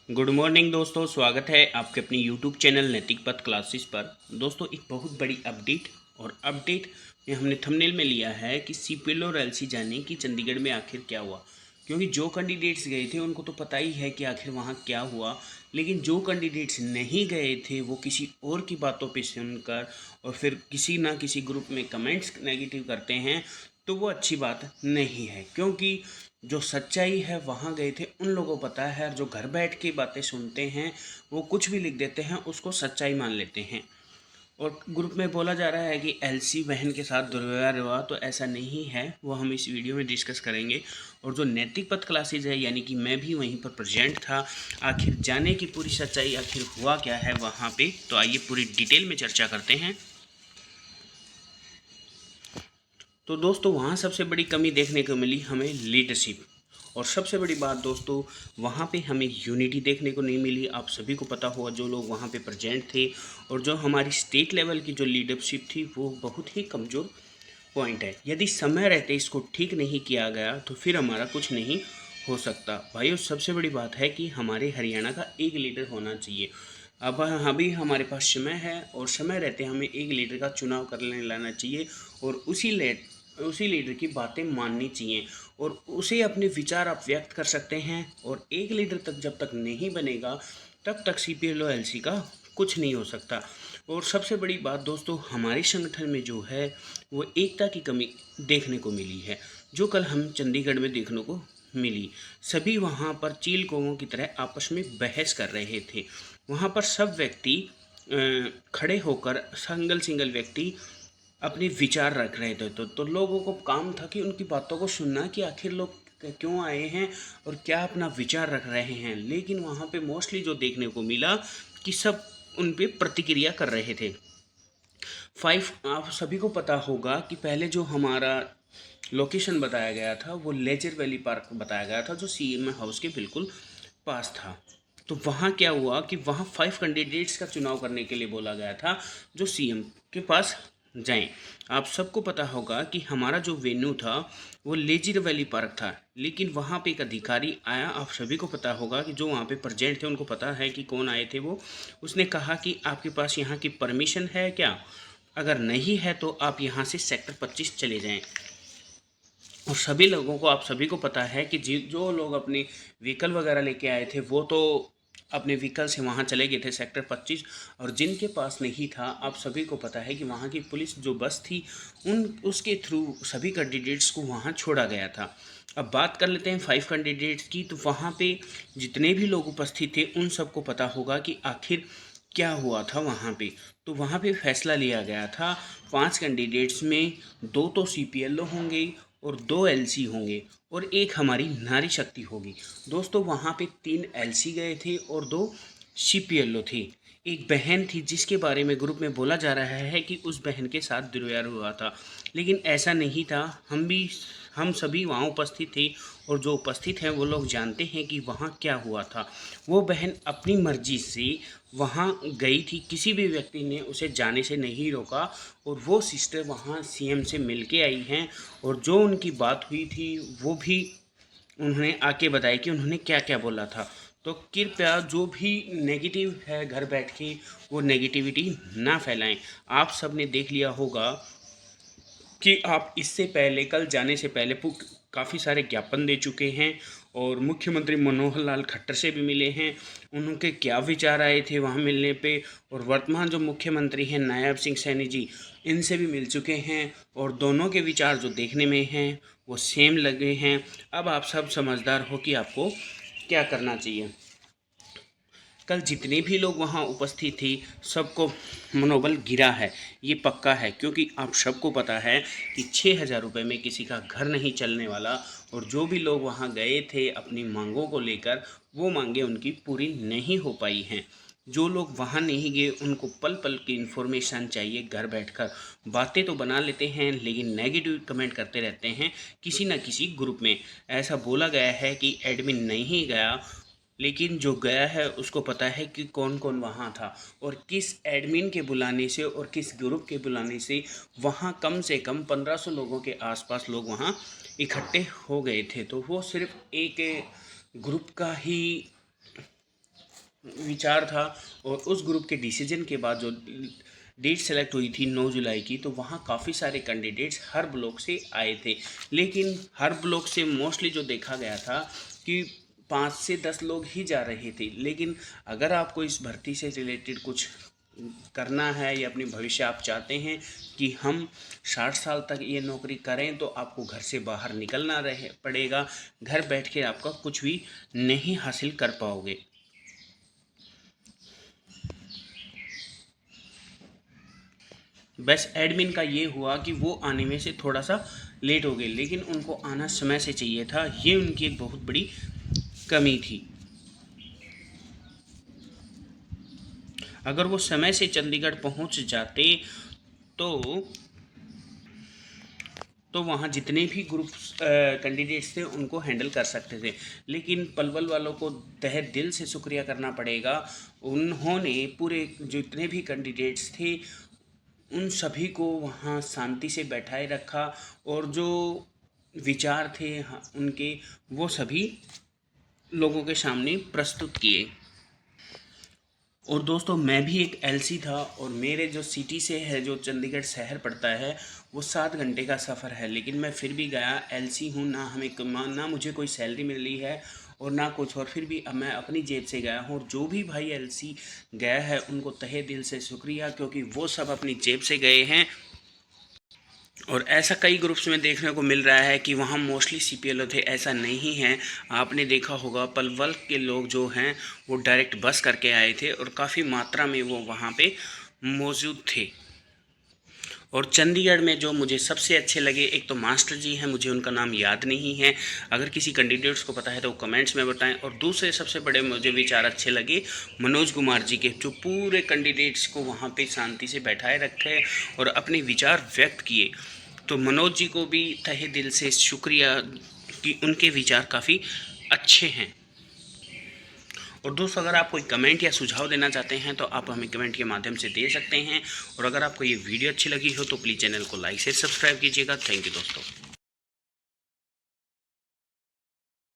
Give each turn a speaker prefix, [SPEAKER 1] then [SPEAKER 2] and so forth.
[SPEAKER 1] Good morning दोस्तों, स्वागत है आपके अपनी यूट्यूब चैनल नैतिक पथ क्लासेस पर। दोस्तों, एक बहुत बड़ी अपडेट और अपडेट में हमने थंबनेल में लिया है कि सीपीएल और एलसी जाने कि चंडीगढ़ में आखिर क्या हुआ। क्योंकि जो कैंडिडेट्स गए थे उनको तो पता ही है कि आखिर वहाँ क्या हुआ, लेकिन जो कैंडिडेट्स नहीं गए थे वो किसी और की बातों पे सुनकर और फिर किसी ना किसी ग्रुप में कमेंट्स नेगेटिव करते हैं, तो वो अच्छी बात नहीं है। क्योंकि जो सच्चाई है वहाँ गए थे उन लोगों को पता है, और जो घर बैठ के बातें सुनते हैं वो कुछ भी लिख देते हैं, उसको सच्चाई मान लेते हैं। और ग्रुप में बोला जा रहा है कि एलसी बहन के साथ दुर्व्यवहार हुआ, तो ऐसा नहीं है, वो हम इस वीडियो में डिस्कस करेंगे। और जो नैतिक पथ क्लासेज है, यानी कि मैं भी वहीं पर प्रेजेंट था, आखिर जाने की पूरी सच्चाई आखिर हुआ क्या है वहाँ पे, तो आइए पूरी डिटेल में चर्चा करते हैं। तो दोस्तों, वहाँ सबसे बड़ी कमी देखने को मिली हमें लीडरशिप। और सबसे बड़ी बात दोस्तों, वहाँ पे हमें यूनिटी देखने को नहीं मिली। आप सभी को पता होगा जो लोग वहाँ पे प्रेजेंट थे, और जो हमारी स्टेट लेवल की जो लीडरशिप थी वो बहुत ही कमज़ोर पॉइंट है। यदि समय रहते इसको ठीक नहीं किया गया तो फिर हमारा कुछ नहीं हो सकता। भाइयों, सबसे बड़ी बात है कि हमारे हरियाणा का एक लीडर होना चाहिए। अब अभी हमारे पास समय है, और समय रहते हमें एक लीडर का चुनाव कर लाना चाहिए, और उसी लीडर की बातें माननी चाहिए, और उसे अपने विचार आप व्यक्त कर सकते हैं। और एक लीडर तक जब तक नहीं बनेगा तब तक सीपीएल और एलसी का कुछ नहीं हो सकता। और सबसे बड़ी बात दोस्तों, हमारे संगठन में जो है वो एकता की कमी देखने को मिली है, जो कल हम चंडीगढ़ में देखने को मिली। सभी वहाँ पर चील कौवों की तरह आपस में बहस कर रहे थे। वहाँ पर सब व्यक्ति खड़े होकर सिंगल सिंगल व्यक्ति अपने विचार रख रहे थे। तो लोगों को काम था कि उनकी बातों को सुनना, कि आखिर लोग क्यों आए हैं और क्या अपना विचार रख रहे हैं। लेकिन वहाँ पे मोस्टली जो देखने को मिला कि सब उन पे प्रतिक्रिया कर रहे थे। आप सभी को पता होगा कि पहले जो हमारा लोकेशन बताया गया था वो लेजर वैली पार्क बताया गया था, जो सीएम हाउस के बिल्कुल पास था। तो वहाँ क्या हुआ कि वहाँ 5 कैंडिडेट्स का चुनाव करने के लिए बोला गया था, जो सीएम के पास जाएं। आप सबको पता होगा कि हमारा जो वेन्यू था वो लेजर वैली पार्क था, लेकिन वहाँ पे एक अधिकारी आया। आप सभी को पता होगा कि जो वहाँ पे प्रेजेंट थे उनको पता है कि कौन आए थे वो। उसने कहा कि आपके पास यहाँ की परमिशन है क्या? अगर नहीं है तो आप यहाँ से सेक्टर 25 चले जाएं। और सभी लोगों को, आप सभी को पता है कि जो लोग अपने व्हीकल वगैरह लेके आए थे वो तो अपने व्हीकल से वहाँ चले गए थे सेक्टर 25। और जिनके पास नहीं था, आप सभी को पता है कि वहाँ की पुलिस जो बस थी उसके थ्रू सभी कैंडिडेट्स को वहाँ छोड़ा गया था। अब बात कर लेते हैं 5 कैंडिडेट्स की। तो वहाँ पे जितने भी लोग उपस्थित थे उन सबको पता होगा कि आखिर क्या हुआ था वहाँ पे। तो वहाँ पे फैसला लिया गया था, 5 कैंडिडेट्स में 2 तो सीपीएल होंगे और 2 एलसी होंगे, और एक हमारी नारी शक्ति होगी। दोस्तों, वहाँ पे 3 एलसी गए थे और 2 सीपीएल थे। एक बहन थी जिसके बारे में ग्रुप में बोला जा रहा है कि उस बहन के साथ दुर्व्यवहार हुआ था, लेकिन ऐसा नहीं था। हम सभी वहाँ उपस्थित थे, और जो उपस्थित हैं वो लोग जानते हैं कि वहाँ क्या हुआ था। वो बहन अपनी मर्जी से वहाँ गई थी, किसी भी व्यक्ति ने उसे जाने से नहीं रोका। और वो सिस्टर वहाँ सीएम से मिल के आई हैं, और जो उनकी बात हुई थी वो भी उन्होंने आके बताया कि उन्होंने क्या क्या बोला था। तो कृपया जो भी नेगेटिव है घर बैठ के, वो नेगेटिविटी ना फैलाएं। आप सब ने देख लिया होगा कि आप इससे पहले, कल जाने से पहले काफ़ी सारे ज्ञापन दे चुके हैं, और मुख्यमंत्री मनोहर लाल खट्टर से भी मिले हैं। उनके क्या विचार आए थे वहाँ मिलने पे। और वर्तमान जो मुख्यमंत्री हैं नायब सिंह सैनी जी, इनसे भी मिल चुके हैं, और दोनों के विचार जो देखने में हैं वो सेम लगे हैं। अब आप सब समझदार हो कि आपको क्या करना चाहिए। कल जितने भी लोग वहाँ उपस्थित थे सबको मनोबल गिरा है, ये पक्का है। क्योंकि आप सबको पता है कि 6,000 रुपये में किसी का घर नहीं चलने वाला। और जो भी लोग वहाँ गए थे अपनी मांगों को लेकर, वो मांगें उनकी पूरी नहीं हो पाई हैं। जो लोग वहाँ नहीं गए उनको पल पल की इन्फॉर्मेशन चाहिए। घर बैठकर बातें तो बना लेते हैं, लेकिन नेगेटिव कमेंट करते रहते हैं किसी न किसी ग्रुप में। ऐसा बोला गया है कि एडमिन नहीं गया, लेकिन जो गया है उसको पता है कि कौन कौन वहाँ था, और किस एडमिन के बुलाने से और किस ग्रुप के बुलाने से वहाँ कम से कम 1500 लोगों के आसपास लोग वहाँ इकट्ठे हो गए थे। तो वो सिर्फ एक ग्रुप का ही विचार था। और उस ग्रुप के डिसीजन के बाद जो डेट सेलेक्ट हुई थी 9 जुलाई की, तो वहाँ काफ़ी सारे कैंडिडेट्स हर ब्लॉक से आए थे। लेकिन हर ब्लॉक से मोस्टली जो देखा गया था कि 5 से 10 लोग ही जा रहे थे। लेकिन अगर आपको इस भर्ती से रिलेटेड कुछ करना है या अपने भविष्य आप चाहते हैं कि हम 60 साल तक ये नौकरी करें, तो आपको घर से बाहर निकलना रहे पड़ेगा। घर बैठ के आपका कुछ भी नहीं हासिल कर पाओगे। बस एडमिन का ये हुआ कि वो आने में से थोड़ा सा लेट हो गए, लेकिन उनको आना समय से चाहिए था। ये उनकी एक बहुत बड़ी कमी थी। अगर वो समय से चंडीगढ़ पहुंच जाते तो वहाँ जितने भी ग्रुप कैंडिडेट्स थे उनको हैंडल कर सकते थे। लेकिन पलवल वालों को तहे दिल से शुक्रिया करना पड़ेगा। उन्होंने पूरे जितने भी कैंडिडेट्स थे उन सभी को वहाँ शांति से बैठाए रखा, और जो विचार थे उनके, वो सभी लोगों के सामने प्रस्तुत किए। और दोस्तों, मैं भी एक एलसी था, और मेरे जो सिटी से है, जो चंडीगढ़ शहर पड़ता है, वो 7 घंटे का सफ़र है। लेकिन मैं फिर भी गया। एलसी हूँ, ना मुझे कोई सैलरी मिल रही है और ना कुछ, और फिर भी अब मैं अपनी जेब से गया हूँ। और जो भी भाई एलसी गया है उनको तहे दिल से शुक्रिया, क्योंकि वो सब अपनी जेब से गए हैं। और ऐसा कई ग्रुप्स में देखने को मिल रहा है कि वहाँ मोस्टली सीपीएलओ थे, ऐसा नहीं है। आपने देखा होगा पलवल के लोग जो हैं वो डायरेक्ट बस करके आए थे, और काफ़ी मात्रा में वो वहाँ पे मौजूद थे। और चंडीगढ़ में जो मुझे सबसे अच्छे लगे, एक तो मास्टर जी हैं, मुझे उनका नाम याद नहीं है, अगर किसी कैंडिडेट्स को पता है तो वो कमेंट्स में बताएं। और दूसरे सबसे बड़े मुझे विचार अच्छे लगे मनोज कुमार जी के, जो पूरे कैंडिडेट्स को वहाँ पे शांति से बैठाए रखे और अपने विचार व्यक्त किए। तो मनोज जी को भी तहे दिल से शुक्रिया कि उनके विचार काफ़ी अच्छे हैं। और दोस्तों, अगर आप कोई कमेंट या सुझाव देना चाहते हैं तो आप हमें कमेंट के माध्यम से दे सकते हैं। और अगर आपको ये वीडियो अच्छी लगी हो तो प्लीज़ चैनल को लाइक से सब्सक्राइब कीजिएगा। थैंक यू दोस्तों।